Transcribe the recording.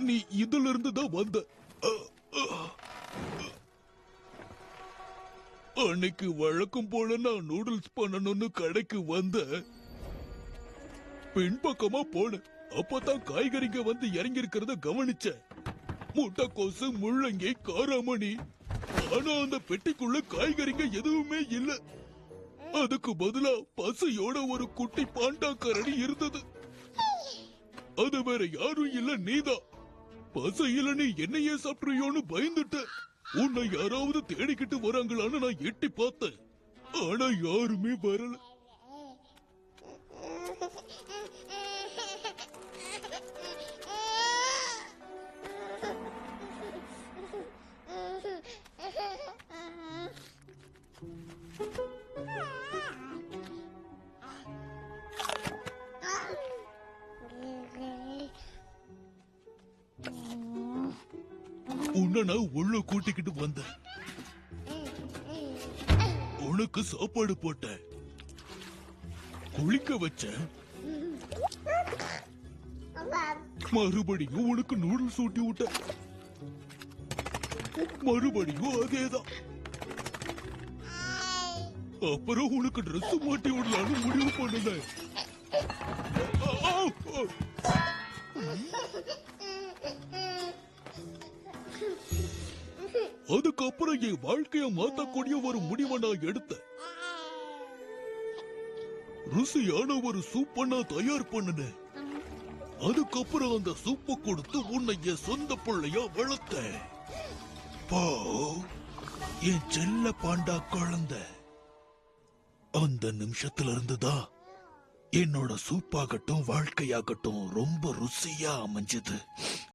நீ இதுல இருந்து தான் வந்த. அன்னைக்கு வழக்கம் போல நான் நூடுல்ஸ் பண்ணணும்னு கடைக்கு வந்த. பின்பக்கமா போனேன். அப்பதான் காய்கறிங்க வந்து இறங்கி இருக்கிறத கவனிச்சேன். முட்டைக்கோசு, முள்ளங்கி, காராமணி. ஆனா அந்த பெட்டிக்குள்ள காய்கறிங்க எதுவுமே இல்ல. அதுக்கு பதிலா பசையோட ஒரு குட்டி பாண்டா கரடி இருந்தது. அது வேற யாரும் இல்ல, நீதான். பசை இல்ல, நீ என்னையே சாப்பிடுறியோன்னு பயந்துட்ட. உன்னை யாராவது தேடிக்கிட்டு வராங்களான்னு நான் எட்டி பார்த்தேன். ஆனா யாருமே வரல. உன்னை நான் உள்ள கூட்டிக்கிட்டு வந்தேன். உனக்கு சாப்பாடு போட்டேன், குளிக்க வச்சேன். மறுபடியும் உனக்கு நூடுல்ஸ் ஊட்டி விட்டேன். மறுபடியும் அதேதான். அப்புறம் உனக்கு ட்ரெஸ் மாட்டி விடலான்னு முடிவு பண்ணுனேன். அதுக்கப்புறம் என் வாழ்க்கைய மாத்தக்கூடிய ஒரு முடிவை நான் எடுத்தேன். ருசியான ஒரு சூப்பை நான் தயார் பண்ணினேன். அதுக்கப்புறம் அந்த சூப்பை கொடுத்து உன்னை என் சொந்த பிள்ளையா வளர்த்தேன். என் செல்ல பாண்டா குழந்தை. அந்த நிமிஷத்துல இருந்துதான் என்னோட சூப்பாகட்டும் வாழ்க்கையாகட்டும் ரொம்ப ருசியா அமைஞ்சது.